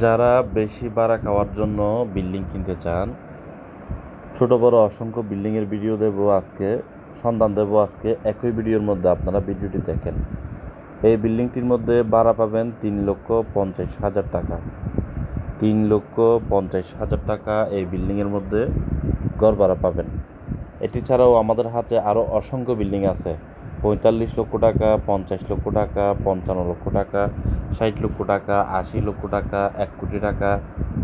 যারা বেশি ভাড়া খাওয়ার জন্য বিল্ডিং কিনতে চান, ছোট বড় অসংখ্য বিল্ডিংয়ের ভিডিও দেবো আজকে, সন্ধান দেবো আজকে একই ভিডিওর মধ্যে। আপনারা ভিডিওটি দেখেন। এই বিল্ডিংটির মধ্যে ভাড়া পাবেন 3,50,000 টাকা। 3,50,000 টাকা এই বিল্ডিংয়ের মধ্যে ঘর ভাড়া পাবেন। এটি ছাড়াও আমাদের হাতে আরও অসংখ্য বিল্ডিং আছে। 45 লক্ষ টাকা, 50 লক্ষ টাকা, 55 লক্ষ টাকা, 60 লক্ষ টাকা, 80 লক্ষ টাকা, 1 কোটি টাকা,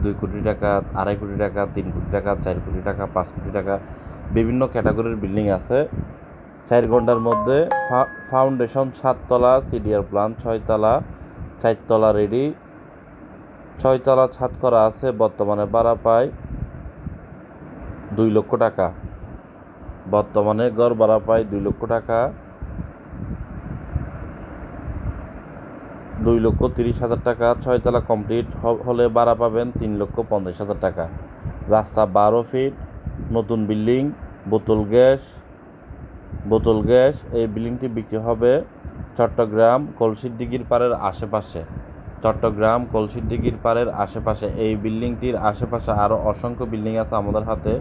2 কোটি টাকা, 2.5 কোটি টাকা, 3 কোটি টাকা, 4 কোটি টাকা, 5 কোটি টাকা, বিভিন্ন ক্যাটাগরির বিল্ডিং আছে। 4 ঘন্টার মধ্যে ফাউন্ডেশন 7 তলা, সিডিআর প্ল্যান 6 তলা, 4 তলা রেডি, 6 তলা ছাদ করা আছে। বর্তমানে ভাড়া পায় 2 লক্ষ টাকা। বর্তমানে গড় ভাড়া পায় 2 লক্ষ টাকা, 2,30,000 টাকা। 6 তলা কমপ্লিট হলে ভাড়া পাবেন 3,50,000 টাকা। রাস্তা 12 ফিট, নতুন বিল্ডিং, বোতল গ্যাস। এই বিল্ডিংটি বিক্রি হবে চট্টগ্রাম কলসির দিঘির পাড়ের আশেপাশে। চট্টগ্রাম কলসির দিঘির পাড়ের আশেপাশে। এই বিল্ডিংটির আশেপাশে আরও অসংখ্য বিল্ডিং আছে আমাদের হাতে।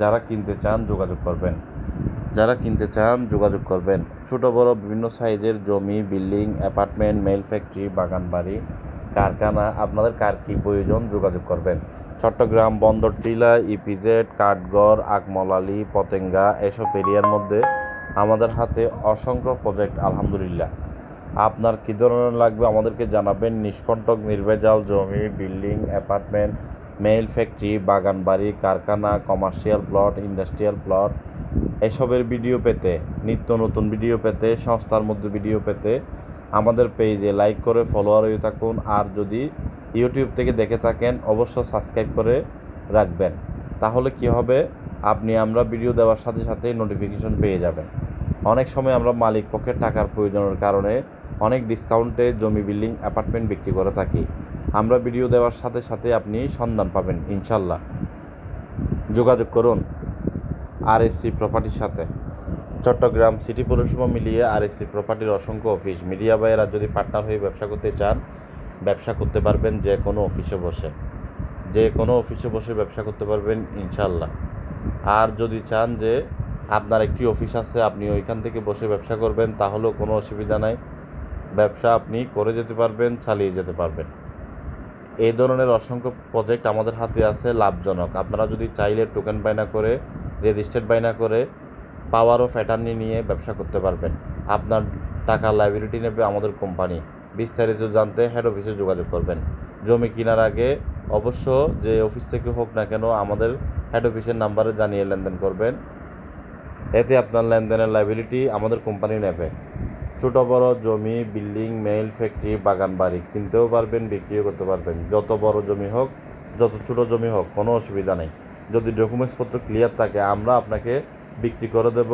যারা কিনতে চান যোগাযোগ করবেন। ছোট বড় বিভিন্ন সাইজের জমি, বিল্ডিং, অ্যাপার্টমেন্ট, মেল ফ্যাক্টরি, বাগান বাড়ি, কারখানা, আপনাদের কার কী প্রয়োজন যোগাযোগ করবেন। চট্টগ্রাম বন্দর টিলা, ইপিজেড, কাঠগড়, আকমলালি, পতেঙ্গা এসব এরিয়ার মধ্যে আমাদের হাতে অসংখ্য প্রজেক্ট আলহামদুলিল্লাহ। আপনার কী ধরনের লাগবে আমাদেরকে জানাবেন। নিষ্কণ্টক নির্ভেজাল জমি, বিল্ডিং, অ্যাপার্টমেন্ট, মেল ফ্যাক্টরি, বাগান বাড়ি, কারখানা, কমার্শিয়াল প্লট, ইন্ডাস্ট্রিয়াল প্লট এসবের ভিডিও পেতে, নিত্য নতুন ভিডিও পেতে, সংস্থার মধ্যে ভিডিও পেতে আমাদের পেজে লাইক করে ফলোয়ার হয়ে থাকুন। আর যদি ইউটিউব থেকে দেখে থাকেন অবশ্যই সাবস্ক্রাইব করে রাখবেন। তাহলে কি হবে, আমরা ভিডিও দেওয়ার সাথে সাথে নোটিফিকেশন পেয়ে যাবেন। অনেক সময় আমরা মালিক পক্ষের টাকার প্রয়োজনের কারণে অনেক ডিসকাউন্টে জমি, বিল্ডিং, অ্যাপার্টমেন্ট বিক্রি করে থাকি। আমরা ভিডিও দেওয়ার সাথে সাথে আপনি সন্ধান পাবেন ইনশাল্লাহ। যোগাযোগ করুন আরএসসি প্রপার্টির সাথে। চট্টগ্রাম সিটি পৌরসভা মিলিয়ে আরএসসি প্রপার্টির অসংখ্য অফিস। মিডিয়া ভাইয়েরা যদি পার্টনার হয়ে ব্যবসা করতে চান, ব্যবসা করতে পারবেন। যে কোনো অফিসে বসে ব্যবসা করতে পারবেন ইনশাল্লাহ। আর যদি চান যে আপনার একটি অফিস আছে, আপনি ওইখান থেকে বসে ব্যবসা করবেন, তাহলেও কোনো অসুবিধা নাই। ব্যবসা আপনি করে যেতে পারবেন, চালিয়ে যেতে পারবেন। এই ধরনের অসংখ্য প্রজেক্ট আমাদের হাতে আছে লাভজনক। আপনারা যদি চাইলে টোকেন বাইনা করে, রেজিস্টার্ড বাইনা করে, পাওয়ার অফ অ্যাটর্নি নিয়ে ব্যবসা করতে পারবেন। আপনার টাকা লাইবিলিটি নেবে আমাদের কোম্পানি। বিস্তারিত জানতে হেড অফিসে যোগাযোগ করবেন। জমি কেনার আগে অবশ্য যে অফিস থেকে হোক না কেন আমাদের হেড অফিসের নাম্বারে জানিয়ে লেনদেন করবেন। এতে আপনার লেনদেনের লাইবিলিটি আমাদের কোম্পানি নেবে। ছোট বড় জমি, বিল্ডিং, মেল ফ্যাক্টরি, বাগান বাড়ি কিনতেও পারবেন, বিক্রিও করতে পারবেন। যত বড় জমি হোক, যত ছোট জমি হোক, কোনো অসুবিধা নেই। যদি ডকুমেন্টসপত্র ক্লিয়ার থাকে আমরা আপনাকে বিক্রি করে দেব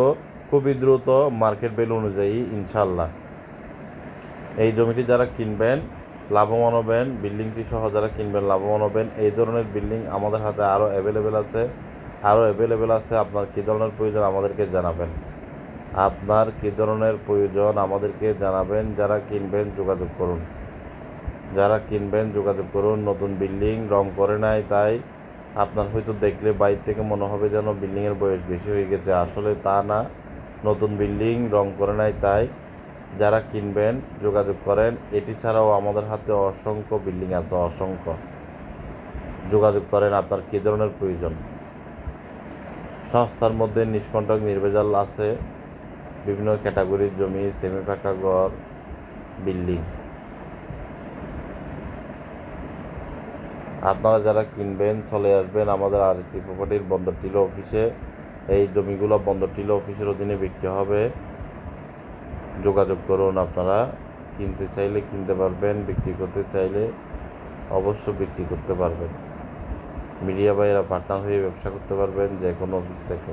খুবই দ্রুত, মার্কেট ভ্যালু অনুযায়ী ইনশাল্লাহ। এই জমিটি যারা কিনবেন লাভবান হবেন, বিল্ডিংটি সহ যারা কিনবেন লাভবান হবেন। এই ধরনের বিল্ডিং আমাদের হাতে আরও অ্যাভেলেবেল আছে। আপনার কী ধরনের প্রয়োজন আমাদেরকে জানাবেন। যারা কিনবেন যোগাযোগ করুন। নতুন বিল্ডিং রং করে নাই, তাই আপনার হয়তো দেখলে বাইরে থেকে মনে হবে যেন বিল্ডিংয়ের বয়স বেশি হয়ে গেছে, আসলে তা না। নতুন বিল্ডিং রং করে নাই, তাই যারা কিনবেন যোগাযোগ করেন। এটি ছাড়াও আমাদের হাতে অসংখ্য বিল্ডিং আছে, যোগাযোগ করেন আপনার কী ধরনের প্রয়োজন। সংস্থার মধ্যে নিষ্কণ্টক নির্ভেজাল আছে, বিভিন্ন ক্যাটাগরির জমি, সেমি পাকা ঘর, বিল্ডিং। আপনারা যারা কিনবেন চলে আসবেন আমাদের আরএসসি প্রপার্টির বন্দর টিলা অফিসে। এই জমিগুলো বন্দর টিলা অফিসের অধীনে বিক্রি হবে। যোগাযোগ করুন। আপনারা কিনতে চাইলে কিনতে পারবেন, বিক্রি করতে চাইলে অবশ্য বিক্রি করতে পারবেন। মিডিয়া ভাইয়েরা পার্টনার হয়ে ব্যবসা করতে পারবেন যে কোনো অফিস থেকে।